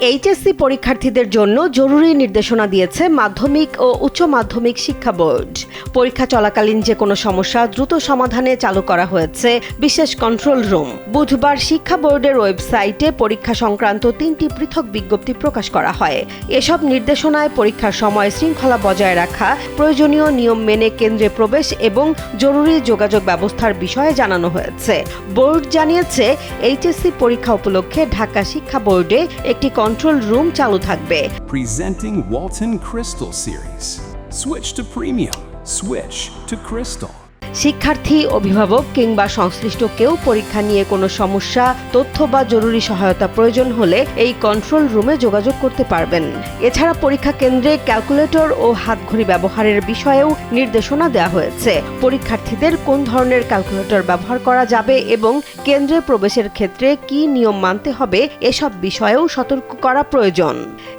HSC পরীক্ষার্থীদের জন্য জরুরি নির্দেশনা দিয়েছে মাধ্যমিক ও উচ্চ মাধ্যমিক শিক্ষা বোর্ড। পরীক্ষা চলাকালীন যে কোনো সমস্যা দ্রুত সমাধানে চালু করা হয়েছে বিশেষ কন্ট্রোল রুম। বুধবার শিক্ষা বোর্ডের ওয়েবসাইটে পরীক্ষা সংক্রান্ত 3টি পৃথক বিজ্ঞপ্তি প্রকাশ করা হয়। এসব নির্দেশনায় পরীক্ষার সময় শৃঙ্খলা বজায় রাখা, প্রয়োজনীয় নিয়ম মেনে কেন্দ্রে প্রবেশ এবং জরুরি যোগাযোগ ব্যবস্থার বিষয়ে জানানো হয়েছে। বোর্ড জানিয়েছে, এইচএসসি পরীক্ষা উপলক্ষে ঢাকা শিক্ষা বোর্ডে একটি কন্ট্রোল রুম চালু থাকবে। Presenting Walton Crystal Series. Switch to premium. Switch to Crystal. শিক্ষার্থী, অভিভাবক কিংবা সংশ্লিষ্ট কেউ পরীক্ষা নিয়ে কোনো সমস্যা, তথ্য বা জরুরি সহায়তা প্রয়োজন হলে এই কন্ট্রোল রুমে যোগাযোগ করতে পারবেন। এছাড়া পরীক্ষা কেন্দ্রে ক্যালকুলেটর ও হাতঘড়ি ব্যবহারের বিষয়েও নির্দেশনা দেওয়া হয়েছে। পরীক্ষার্থীদের কোন ধরনের ক্যালকুলেটর ব্যবহার করা যাবে এবং কেন্দ্রে প্রবেশের ক্ষেত্রে কী নিয়ম মানতে হবে এসব বিষয়েও সতর্ক করা প্রয়োজন।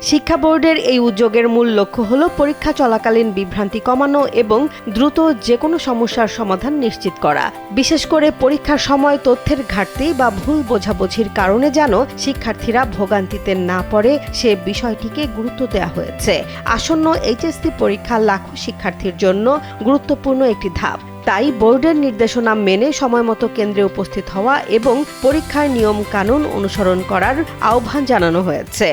শিক্ষা বোর্ডের এই উদ্যোগের মূল লক্ষ্য হল পরীক্ষা চলাকালীন বিভ্রান্তি কমানো এবং দ্রুত যে কোনো সমস্যার সমাধান নিশ্চিত করা। বিশেষ করে পরীক্ষার সময় তথ্যের ঘাটতি বা ভুল বোঝাবুঝির কারণে যেন শিক্ষার্থীরা ভোগান্তিতে না পড়ে সে বিষয়টিকে গুরুত্ব দেওয়া হয়েছে। আসন্ন এইচএসসি পরীক্ষা লাখো শিক্ষার্থীর জন্য গুরুত্বপূর্ণ একটি ধাপ। তাই বোর্ডের নির্দেশনা মেনে সময়মতো কেন্দ্রে উপস্থিত হওয়া এবং পরীক্ষার নিয়ম কানুন অনুসরণ করার আহ্বান জানানো হয়েছে।